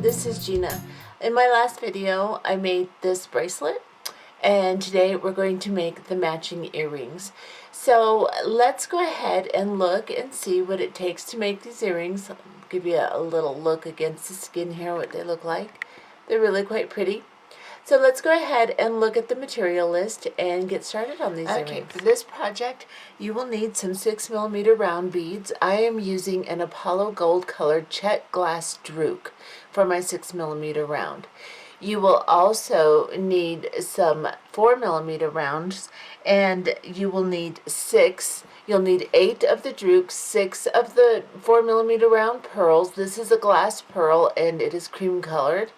this is Gina. In my last video, I made this bracelet, and today we're going to make the matching earrings. So let's go ahead and look and see what it takes to make these earrings. I'll give you a little look against the skin here, what they look like. They're really quite pretty. So let's go ahead and look at the material list and get started on these earrings. For this project, you will need some 6mm round beads. I am using an Apollo Gold colored Czech glass drook for my 6mm round. You will also need some 4mm rounds, and you will need 6. You'll need 8 of the drook, 6 of the 4mm round pearls. This is a glass pearl and it is cream colored.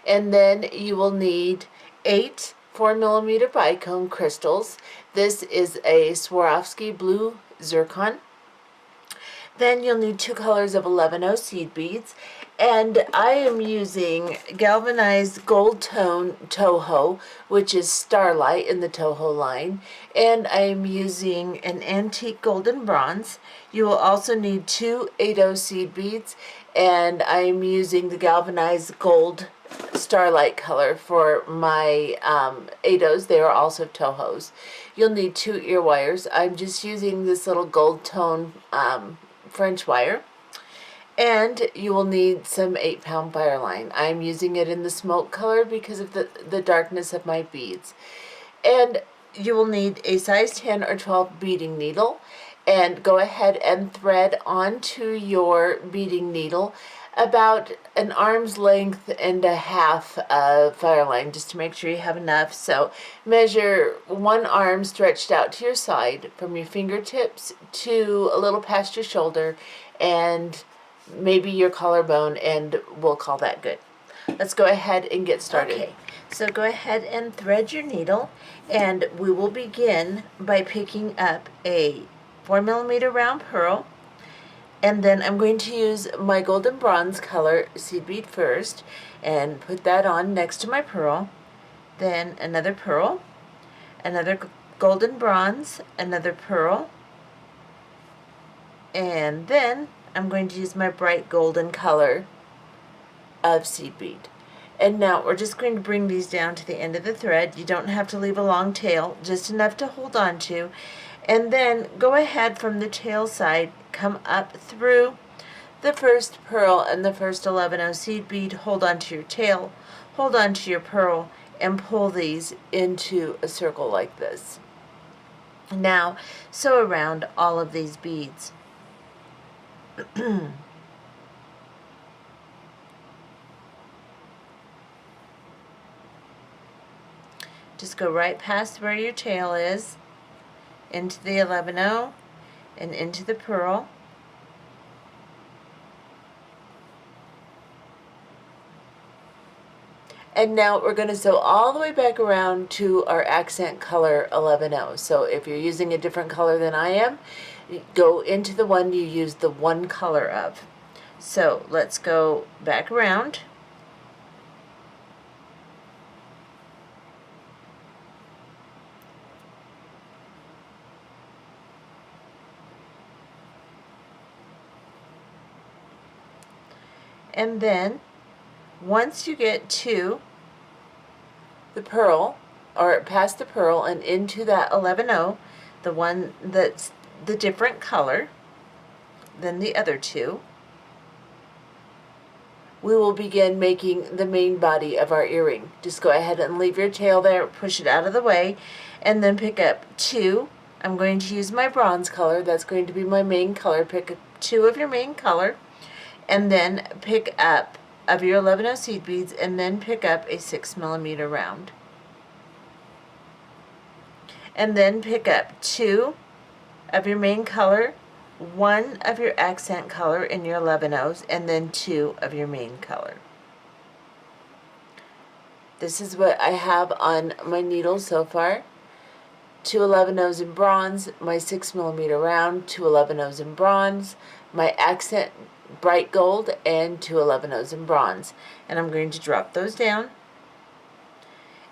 And then you will need 8 4mm bicone crystals. This is a Swarovski blue zircon. Then you'll need 2 colors of 11-0 seed beads. And I am using galvanized gold tone Toho, which is Starlight in the Toho line. And I am using an antique golden bronze. You will also need 2 8-0 seed beads. And I am using the galvanized gold Starlight color for my 8-0s. They are also Tohos. You'll need 2 ear wires. I'm just using this little gold tone French wire. And you will need some 8-pound fire line. I'm using it in the smoke color because of the darkness of my beads. And you will need a size 10 or 12 beading needle. And go ahead and thread onto your beading needle about an arm's length and a half of fire line, just to make sure you have enough. So measure one arm stretched out to your side from your fingertips to a little past your shoulder and maybe your collarbone, and we'll call that good. Let's go ahead and get started. Okay, so go ahead and thread your needle, and we will begin by picking up a 4mm round pearl. And then I'm going to use my golden bronze color seed bead first and put that on next to my pearl. Then another pearl, another golden bronze, another pearl, and then I'm going to use my bright golden color of seed bead. And now we're just going to bring these down to the end of the thread. You don't have to leave a long tail, just enough to hold on to. And then go ahead from the tail side, come up through the first pearl and the first 11-0 seed bead, hold on to your tail, hold on to your pearl, and pull these into a circle like this. Now sew around all of these beads. Just go right past where your tail is, into the 11-0 and into the pearl. And now we're going to sew all the way back around to our accent color 11-0. So if you're using a different color than I am, go into the one you use the one color of. So let's go back around. And then once you get to the pearl, or past the pearl and into that 11-0, the one that's the different color than the other two, we will begin making the main body of our earring. Just go ahead and leave your tail there, push it out of the way, and then pick up 2. I'm going to use my bronze color. That's going to be my main color. Pick up 2 of your main color, and then pick up of your 11-0 seed beads, and then pick up a 6mm round. And then pick up 2 of your main color, 1 of your accent color in your 11-0s, and then 2 of your main color. This is what I have on my needle so far. 2 11-0s in bronze, my 6mm round, 2 11-0s in bronze, my accent bright gold, and 2 11-0s in bronze. And I'm going to drop those down.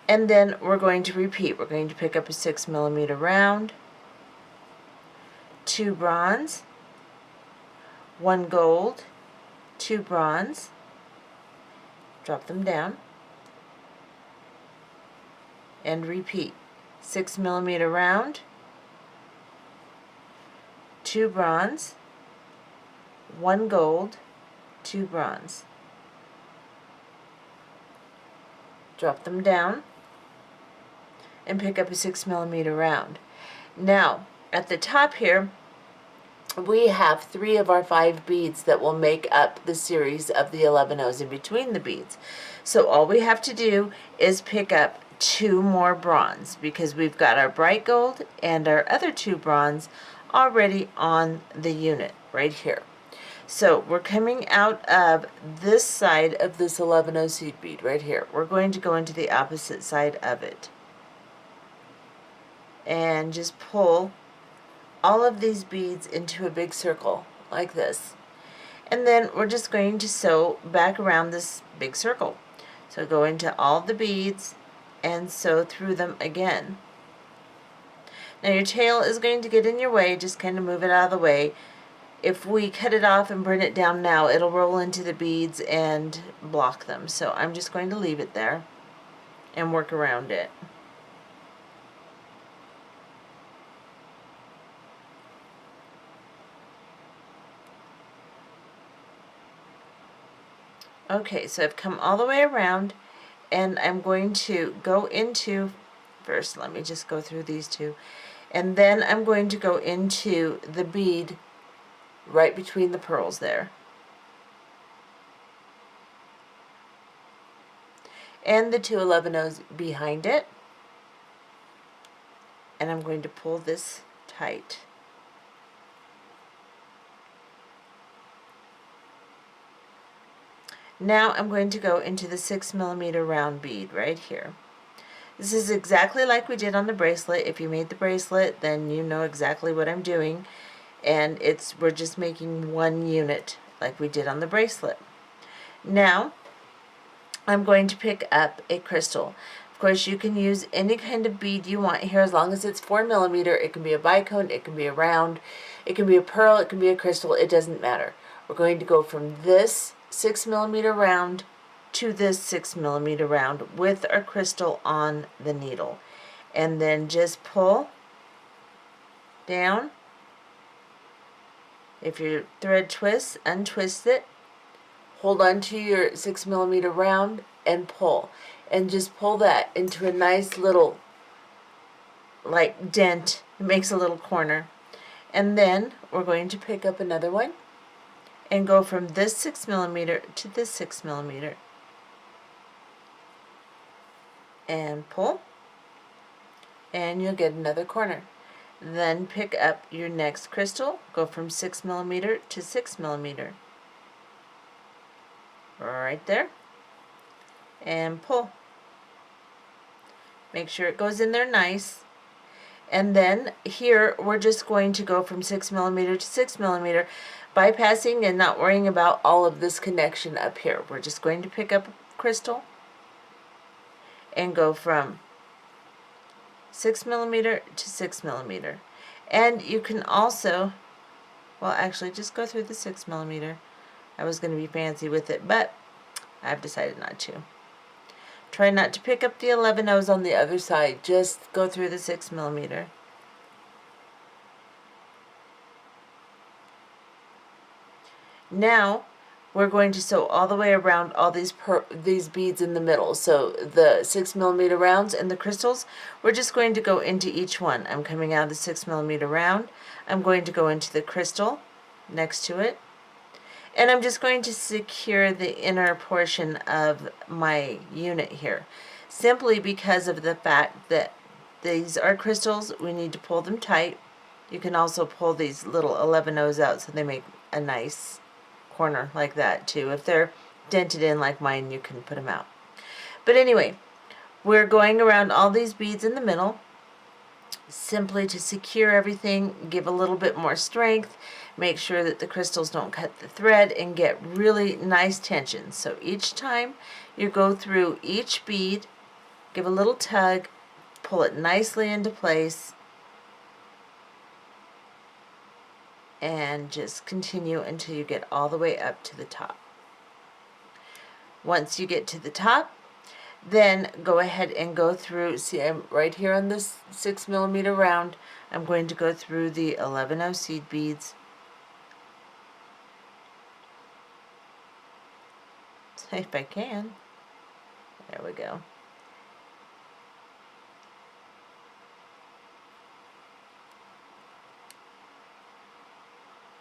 And then we're going to repeat. We're going to pick up a 6mm round, 2 bronze, 1 gold, 2 bronze, drop them down, and repeat. 6 millimeter round, 2 bronze, 1 gold, 2 bronze. Drop them down and pick up a 6 millimeter round. Now, at the top here, we have 3 of our 5 beads that will make up the series of the 11 O's in between the beads. So all we have to do is pick up 2 more bronze, because we've got our bright gold and our other 2 bronze already on the unit right here. So we're coming out of this side of this 11 O seed bead right here. We're going to go into the opposite side of it and just pull all of these beads into a big circle like this. And then we're just going to sew back around this big circle. So go into all the beads and sew through them again. Now your tail is going to get in your way, just kind of move it out of the way. If we cut it off and burn it down now, it'll roll into the beads and block them. So I'm just going to leave it there and work around it. Okay, so I've come all the way around, and I'm going to go into, first let me just go through these 2, and then I'm going to go into the bead right between the pearls there. And the 2 11 O's behind it. And I'm going to pull this tight. Now I'm going to go into the 6 millimeter round bead right here. This is exactly like we did on the bracelet. If you made the bracelet, then you know exactly what I'm doing. And we're just making 1 unit like we did on the bracelet. Now I'm going to pick up a crystal. Of course, you can use any kind of bead you want here as long as it's 4 millimeter. It can be a bicone, it can be a round, it can be a pearl, it can be a crystal, it doesn't matter. We're going to go from this 6 millimeter round to this 6 millimeter round with our crystal on the needle. And then just pull down. If your thread twists, untwist it. Hold on to your 6 millimeter round and pull. And just pull that into a nice little like dent. It makes a little corner. And then we're going to pick up another one and go from this 6 millimeter to this 6 millimeter. And pull. And you'll get another corner. Then pick up your next crystal, go from 6 millimeter to 6 millimeter. Right there. And pull. Make sure it goes in there nice. And then here we're just going to go from 6 millimeter to 6 millimeter, bypassing and not worrying about all of this connection up here. We're just going to pick up a crystal and go from 6 millimeter to 6 millimeter. And you can also, well actually just go through the 6 millimeter. I was going to be fancy with it, but I've decided not to. Try not to pick up the 11 O's on the other side. Just go through the 6 millimeter. Now we're going to sew all the way around all these beads in the middle. So the 6 millimeter rounds and the crystals, we're just going to go into each one. I'm coming out of the 6 millimeter round. I'm going to go into the crystal next to it. And I'm just going to secure the inner portion of my unit here, simply because of the fact that these are crystals. We need to pull them tight. You can also pull these little 11 O's out so they make a nice corner like that too. If they're dented in like mine, you can put them out. But anyway, we're going around all these beads in the middle, simply to secure everything, give a little bit more strength, make sure that the crystals don't cut the thread, and get really nice tension. So each time you go through each bead, give a little tug, pull it nicely into place, and just continue until you get all the way up to the top. Once you get to the top, then go ahead and go through, see I'm right here on this 6mm round, I'm going to go through the 11 seed beads. If I can. There we go.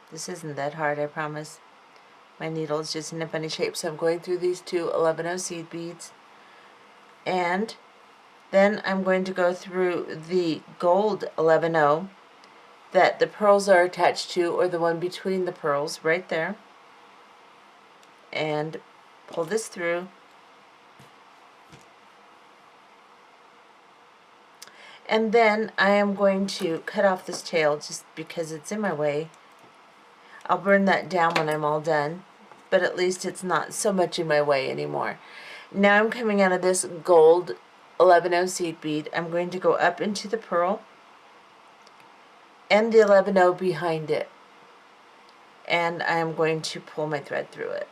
This isn't that hard, I promise. My needle is just in a funny shape, so I'm going through these two 11 seed beads. And then I'm going to go through the gold 11 that the pearls are attached to, or the one between the pearls, right there. And pull this through. And then I am going to cut off this tail just because it's in my way. I'll burn that down when I'm all done, but at least it's not so much in my way anymore. Now I'm coming out of this gold 11 seed bead. I'm going to go up into the pearl and the 11 behind it, and I am going to pull my thread through it.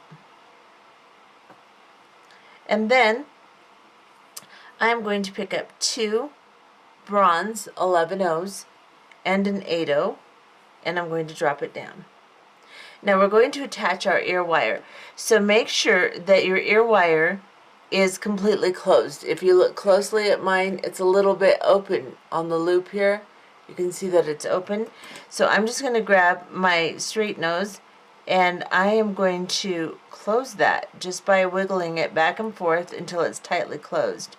And then I'm going to pick up two bronze 11 and an 8, and I'm going to drop it down. Now we're going to attach our ear wire, so make sure that your ear wire is completely closed. If you look closely at mine, it's a little bit open on the loop here. You can see that it's open. So I'm just going to grab my straight nose, and I am going to close that just by wiggling it back and forth until it's tightly closed,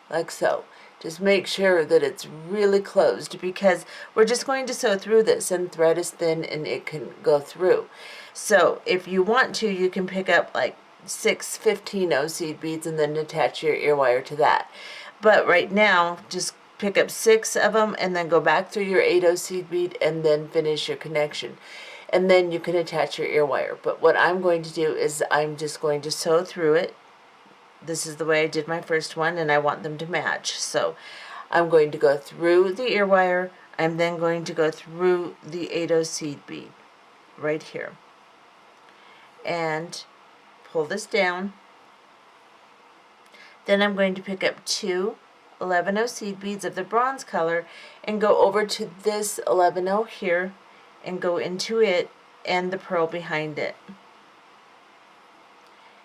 like so. Just make sure that it's really closed, because we're just going to sew through this, and thread is thin and it can go through. So if you want to, you can pick up like 6 15 seed beads and then attach your ear wire to that. But right now, just pick up 6 of them and then go back through your 8 seed bead and then finish your connection. And then you can attach your ear wire. But what I'm going to do is I'm just going to sew through it. This is the way I did my first one, and I want them to match. So I'm going to go through the ear wire. I'm then going to go through the 8 seed bead right here and pull this down. Then I'm going to pick up two 11 seed beads of the bronze color and go over to this 11 here and go into it and the pearl behind it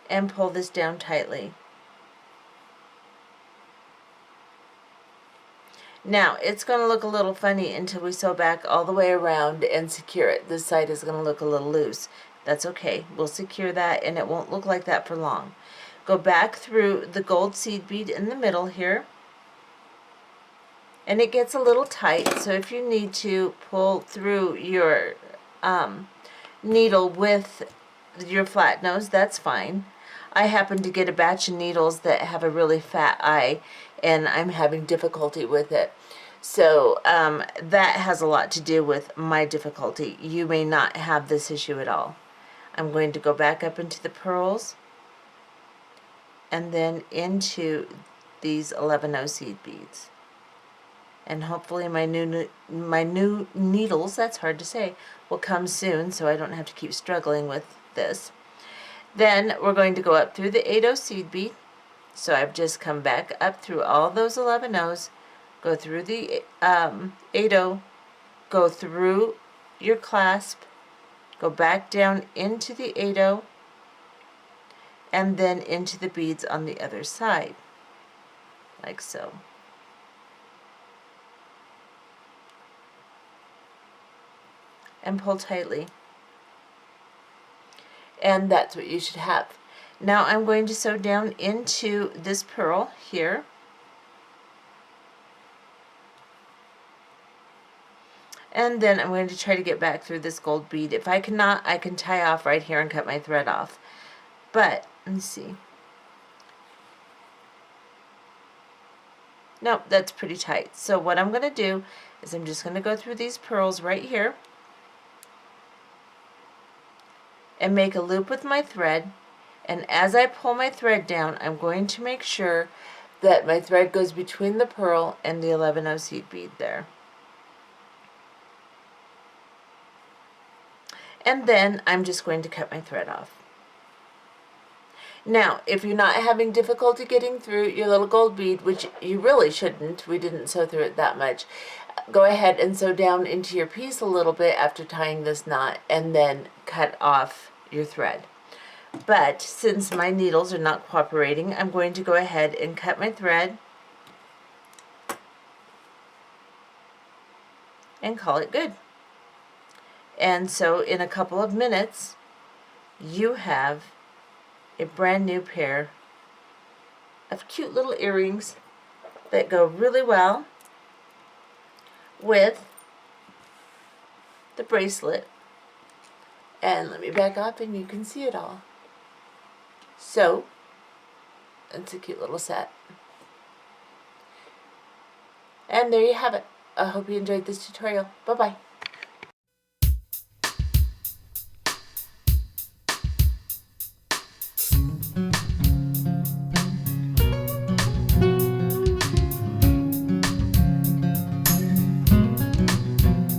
and pull this down tightly. Now, it's going to look a little funny until we sew back all the way around and secure it. This side is going to look a little loose. That's okay. We'll secure that, and it won't look like that for long. Go back through the gold seed bead in the middle here, and it gets a little tight, so if you need to pull through your needle with your flat nose, that's fine. I happen to get a batch of needles that have a really fat eye, and I'm having difficulty with it. So that has a lot to do with my difficulty. You may not have this issue at all. I'm going to go back up into the pearls and then into these 11 seed beads. And hopefully my new needles, that's hard to say, will come soon, so I don't have to keep struggling with this. Then we're going to go up through the 8 seed bead. So I've just come back up through all those 11's, go through the 8, go through your clasp, go back down into the 8, and then into the beads on the other side, like so. And pull tightly. And that's what you should have. Now I'm going to sew down into this pearl here. And then I'm going to try to get back through this gold bead. If I cannot, I can tie off right here and cut my thread off. But, let's see. Nope, that's pretty tight. So what I'm going to do is I'm just going to go through these pearls right here and make a loop with my thread. And as I pull my thread down, I'm going to make sure that my thread goes between the pearl and the 11 seed bead there. And then I'm just going to cut my thread off. Now, if you're not having difficulty getting through your little gold bead, which you really shouldn't, we didn't sew through it that much, go ahead and sew down into your piece a little bit after tying this knot, and then cut off your thread. But since my needles are not cooperating, I'm going to go ahead and cut my thread and call it good. And so in a couple of minutes, you have a brand new pair of cute little earrings that go really well with the bracelet. And let me back up and you can see it all. So, it's a cute little set. And there you have it. I hope you enjoyed this tutorial. Bye-bye.